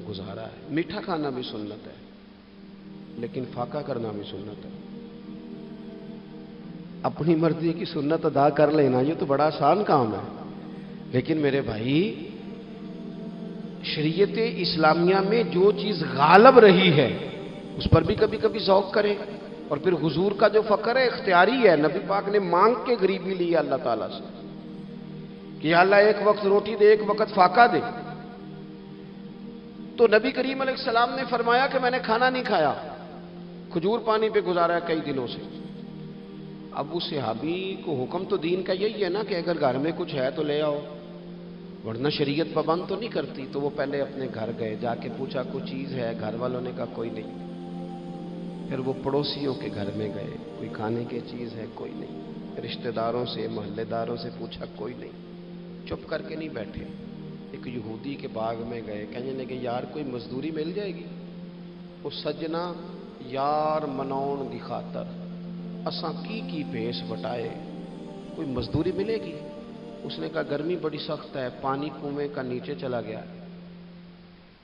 گزارا ہے۔ میٹھا کھانا بھی سنت ہے لیکن فاقہ کرنا بھی سنت ہے۔ اپنی مرضی کی سنت ادا کر لینا یہ تو بڑا آسان کام ہے، لیکن میرے بھائی شریعت اسلامیہ میں جو چیز غالب رہی ہے اس پر بھی کبھی کبھی ذوق کرے۔ اور پھر حضور کا جو فقر ہے اختیاری ہے، نبی پاک نے مانگ کے غریبی لی ہے اللہ تعالیٰ سے کہ یا اللہ ایک وقت روٹی دے ایک وقت فاقہ دے۔ تو نبی کریم علیہ السلام نے فرمایا کہ میں نے کھانا نہیں کھایا، کھجور پانی پہ گزارا ہے کئی دنوں سے۔ اب اس صحابی کو حکم تو دین کا یہی ہے نا کہ اگر گھر میں کچھ ہے تو لے آؤ، ورنہ شریعت پابند تو نہیں کرتی۔ تو وہ پہلے اپنے گھر گئے، جا کے پوچھا کوئی چیز ہے؟ گھر والوں نے کہا کوئی نہیں۔ پھر وہ پڑوسیوں کے گھر میں گئے، کوئی کھانے کی چیز ہے؟ کوئی نہیں۔ رشتہ داروں سے محلے داروں سے پوچھا، کوئی نہیں۔ چپ کر کے نہیں بیٹھے، ایک یہودی کے باغ میں گئے، کہنے لگے یار کوئی مزدوری مل جائے گی؟ وہ سجنا یار مناؤن دی خاطر اساں کی پیش بٹائے، کوئی مزدوری ملے گی؟ اس نے کہا گرمی بڑی سخت ہے، پانی کنویں کا نیچے چلا گیا،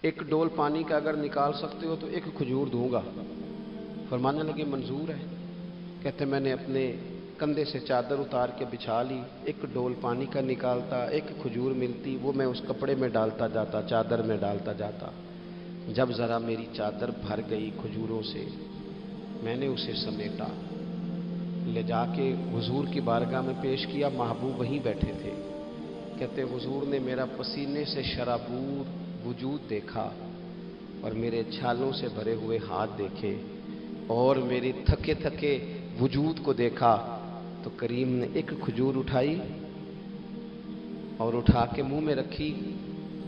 ایک ڈول پانی کا اگر نکال سکتے ہو تو ایک کھجور دوں گا۔ فرمانے لگے منظور ہے۔ کہتے میں نے اپنے کندھے سے چادر اتار کے بچھا لی، ایک ڈول پانی کا نکالتا، ایک کھجور ملتی، وہ میں اس کپڑے میں ڈالتا جاتا، چادر میں ڈالتا جاتا۔ جب ذرا میری چادر بھر گئی کھجوروں سے، میں نے اسے سمیٹا، لے جا کے حضور کی بارگاہ میں پیش کیا۔ محبوب وہیں بیٹھے تھے۔ کہتے حضور نے میرا پسینے سے شرابور وجود دیکھا اور میرے چھالوں سے بھرے ہوئے ہاتھ دیکھے اور میرے تھکے تھکے وجود کو دیکھا، تو کریم نے ایک کھجور اٹھائی اور اٹھا کے منہ میں رکھی۔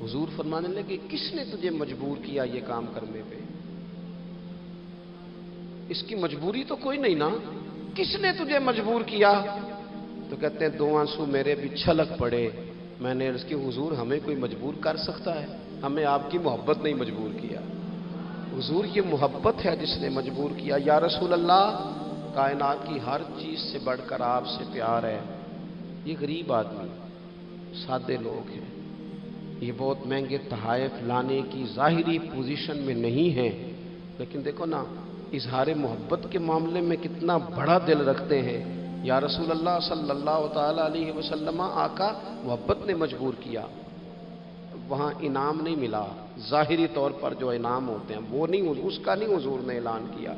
حضور فرمانے لگے کس نے تجھے مجبور کیا یہ کام کرنے پہ؟ اس کی مجبوری تو کوئی نہیں نا، کس نے تجھے مجبور کیا؟ تو کہتے ہیں دو آنسو میرے بھی چھلک پڑے۔ میں نے عرض کی حضور ہمیں کوئی مجبور کر سکتا ہے؟ ہمیں آپ کی محبت نہیں مجبور کیا، حضور یہ محبت ہے جس نے مجبور کیا۔ یا رسول اللہ کائنات کی ہر چیز سے بڑھ کر آپ سے پیار ہے۔ یہ غریب آدمی، سادے لوگ ہیں، یہ بہت مہنگے تحائف لانے کی ظاہری پوزیشن میں نہیں ہیں، لیکن دیکھو نا اظہار محبت کے معاملے میں کتنا بڑا دل رکھتے ہیں۔ یا رسول اللہ صلی اللہ تعالی علیہ وسلم آقا محبت نے مجبور کیا، وہاں انعام نہیں ملا، ظاہری طور پر جو انعام ہوتے ہیں وہ نہیں، اس کا نہیں حضور نے اعلان کیا۔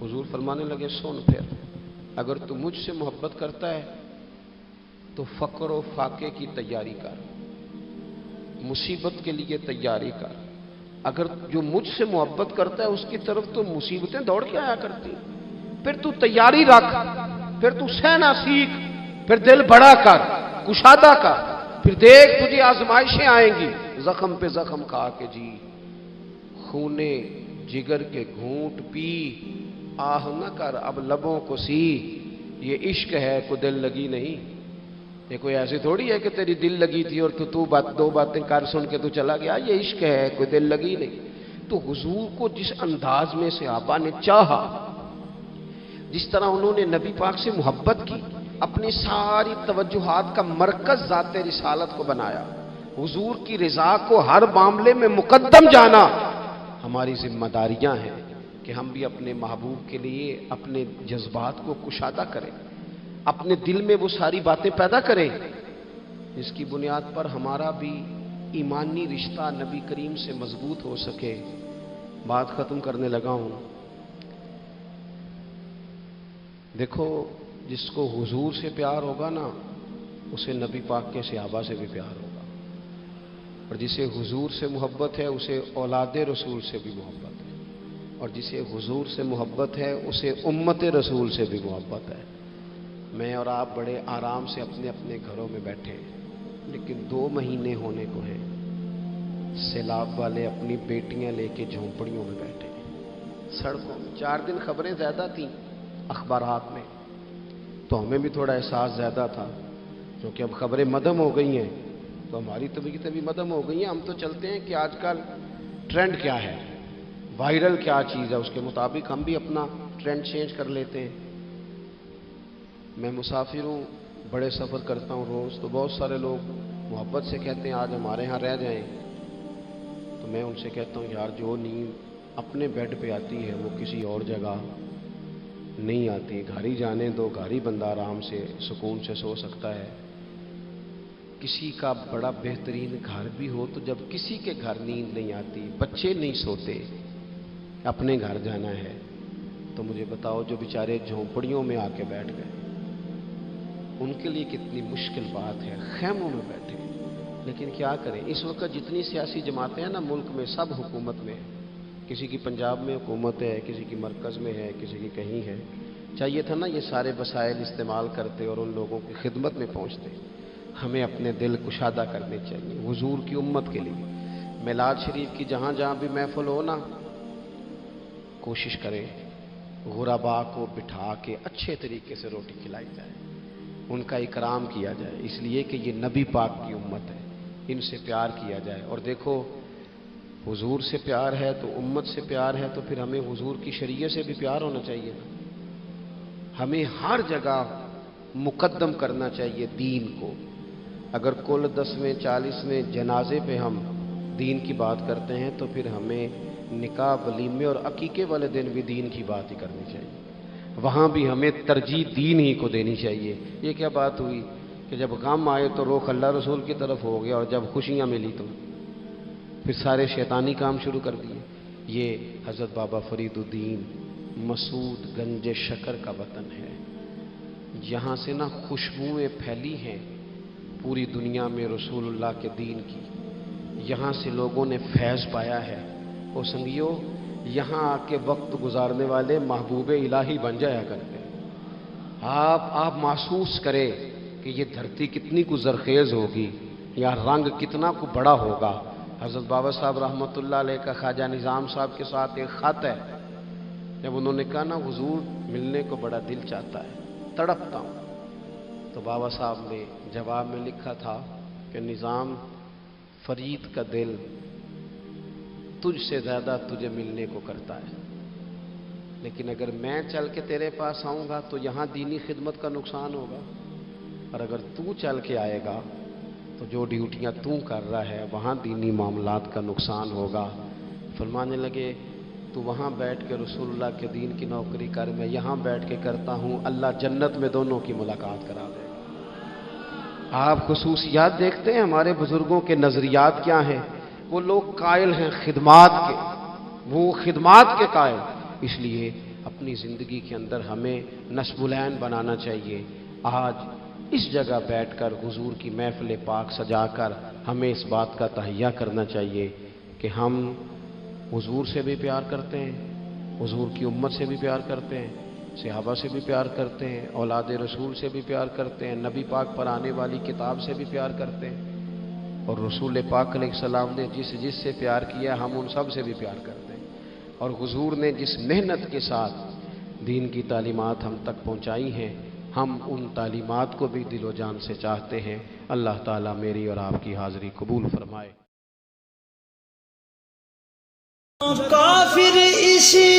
حضور فرمانے لگے سن پھر اگر تو مجھ سے محبت کرتا ہے تو فقر و فاقے کی تیاری کر، مصیبت کے لیے تیاری کر. اگر جو مجھ سے محبت کرتا ہے اس کی طرف تو مصیبتیں دوڑ کے آیا کرتی, پھر تو تیاری رکھ, پھر تو سہنا سیکھ, پھر دل بڑا کر, کشادہ کر, پھر دیکھ تجھے آزمائشیں آئیں گی, زخم پہ زخم کھا کے جی, خونے جگر کے گھونٹ پی, آہ نہ کر اب لبوں کو سی, یہ عشق ہے کوئی دل لگی نہیں. یہ کوئی ایسی تھوڑی ہے کہ تیری دل لگی تھی اور تو دو باتیں کر سن کے تو چلا گیا. یہ عشق ہے کوئی دل لگی نہیں. تو حضور کو جس انداز میں صحابہ نے چاہا, جس طرح انہوں نے نبی پاک سے محبت کی, اپنی ساری توجہات کا مرکز ذات رسالت کو بنایا, حضور کی رضا کو ہر معاملے میں مقدم جانا, ہماری ذمہ داریاں ہیں کہ ہم بھی اپنے محبوب کے لیے اپنے جذبات کو کشادہ کریں, اپنے دل میں وہ ساری باتیں پیدا کریں جس کی بنیاد پر ہمارا بھی ایمانی رشتہ نبی کریم سے مضبوط ہو سکے. بات ختم کرنے لگا ہوں. دیکھو, جس کو حضور سے پیار ہوگا نا, اسے نبی پاک کے صحابہ سے بھی پیار ہوگا, اور جسے حضور سے محبت ہے اسے اولاد رسول سے بھی محبت ہے, اور جسے حضور سے محبت ہے اسے امت رسول سے بھی محبت ہے. میں اور آپ بڑے آرام سے اپنے اپنے گھروں میں بیٹھے, لیکن 2 مہینے ہونے کو ہیں, سیلاب والے اپنی بیٹیاں لے کے جھونپڑیوں میں بیٹھے سڑکوں میں. 4 دن خبریں زیادہ تھیں اخبارات میں, تو ہمیں بھی تھوڑا احساس زیادہ تھا, کیونکہ اب خبریں مدھم ہو گئی ہیں تو ہماری طبیعتیں بھی مدھم ہو گئی ہیں. ہم تو چلتے ہیں کہ آج کل ٹرینڈ کیا ہے, وائرل کیا چیز ہے, اس کے مطابق ہم بھی اپنا ٹرینڈ چینج کر لیتے ہیں. میں مسافر ہوں, بڑے سفر کرتا ہوں روز, تو بہت سارے لوگ محبت سے کہتے ہیں آج ہمارے ہاں رہ جائیں, تو میں ان سے کہتا ہوں یار جو نیند اپنے بیڈ پہ آتی ہے وہ کسی اور جگہ نہیں آتی. گھر ہی جانے دو, گھر ہی بندہ آرام سے سکون سے سو سکتا ہے. کسی کا بڑا بہترین گھر بھی ہو تو جب کسی کے گھر نیند نہیں آتی, بچے نہیں سوتے, اپنے گھر جانا ہے, تو مجھے بتاؤ جو بیچارے جھونپڑیوں میں آ کے بیٹھ گئے ان کے لیے کتنی مشکل بات ہے, خیموں میں بیٹھے. لیکن کیا کریں, اس وقت جتنی سیاسی جماعتیں ہیں نا ملک میں, سب حکومت میں, کسی کی پنجاب میں حکومت ہے, کسی کی مرکز میں ہے, کسی کی کہیں ہے. چاہیے تھا نا یہ سارے وسائل استعمال کرتے اور ان لوگوں کی خدمت میں پہنچتے. ہمیں اپنے دل کشادہ کرنے چاہیے حضور کی امت کے لیے. میلاد شریف کی جہاں جہاں بھی محفل ہو نا, کوشش کریں غربا کو بٹھا کے اچھے طریقے سے روٹی کھلائی جائے, ان کا اکرام کیا جائے, اس لیے کہ یہ نبی پاک کی امت ہے, ان سے پیار کیا جائے. اور دیکھو, حضور سے پیار ہے تو امت سے پیار ہے, تو پھر ہمیں حضور کی شریعت سے بھی پیار ہونا چاہیے. ہمیں ہر جگہ مقدم کرنا چاہیے دین کو. اگر کل 10ویں 40ویں جنازے پہ ہم دین کی بات کرتے ہیں تو پھر ہمیں نکاح ولیمے اور عقیقے والے دن بھی دین کی بات ہی کرنی چاہیے. وہاں بھی ہمیں ترجیح دین ہی کو دینی چاہیے. یہ کیا بات ہوئی کہ جب غم آئے تو رخ اللہ رسول کی طرف ہو گیا, اور جب خوشیاں ملی تو پھر سارے شیطانی کام شروع کر دیے. یہ حضرت بابا فرید الدین مسعود گنج شکر کا وطن ہے. یہاں سے نا خوشبوئیں پھیلی ہیں پوری دنیا میں رسول اللہ کے دین کی. یہاں سے لوگوں نے فیض پایا ہے. اور سنگیو, یہاں آ کے وقت گزارنے والے محبوب الہی بن جایا کرتے. آپ محسوس کریں کہ یہ دھرتی کتنی کو زرخیز ہوگی, یا رنگ کتنا کو بڑا ہوگا. حضرت بابا صاحب رحمۃ اللہ علیہ کا خواجہ نظام صاحب کے ساتھ ایک خط ہے. جب انہوں نے کہا نا حضور ملنے کو بڑا دل چاہتا ہے, تڑپتا ہوں, تو بابا صاحب نے جواب میں لکھا تھا کہ نظام, فرید کا دل تجھ سے زیادہ تجھے ملنے کو کرتا ہے, لیکن اگر میں چل کے تیرے پاس آؤں گا تو یہاں دینی خدمت کا نقصان ہوگا, اور اگر تو چل کے آئے گا تو جو ڈیوٹیاں تو کر رہا ہے وہاں دینی معاملات کا نقصان ہوگا. فرمانے لگے تو وہاں بیٹھ کے رسول اللہ کے دین کی نوکری کر, میں یہاں بیٹھ کے کرتا ہوں, اللہ جنت میں دونوں کی ملاقات کرا دے گا. آپ خصوصیات دیکھتے ہیں ہمارے بزرگوں کے نظریات کیا ہیں. وہ لوگ قائل ہیں خدمات کے, وہ خدمات کے قائل. اس لیے اپنی زندگی کے اندر ہمیں نصب العین بنانا چاہیے. آج اس جگہ بیٹھ کر حضور کی محفل پاک سجا کر ہمیں اس بات کا تہیہ کرنا چاہیے کہ ہم حضور سے بھی پیار کرتے ہیں، حضور کی امت سے بھی پیار کرتے ہیں، صحابہ سے بھی پیار کرتے ہیں، اولاد رسول سے بھی پیار کرتے ہیں، نبی پاک پر آنے والی کتاب سے بھی پیار کرتے ہیں، اور رسول پاک علیہ السلام نے جس سے پیار کیا ہم ان سب سے بھی پیار کرتے ہیں، اور حضور نے جس محنت کے ساتھ دین کی تعلیمات ہم تک پہنچائی ہیں ہم ان تعلیمات کو بھی دل و جان سے چاہتے ہیں۔ اللہ تعالیٰ میری اور آپ کی حاضری قبول فرمائے۔ کافر اسی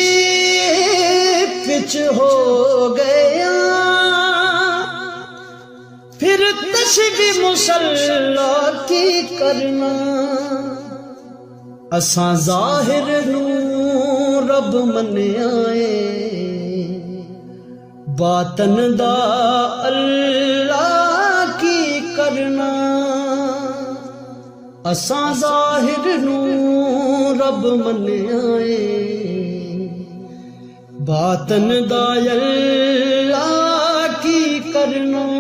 پچ ہو گیا، پھر تسبیح مصلی کی کرنا، اساں ظاہر نو رب منیائے، باطن دا اللہ کی کرنا، اساں ظاہر نو رب منیائے، باطن دا اللہ کی کرنا۔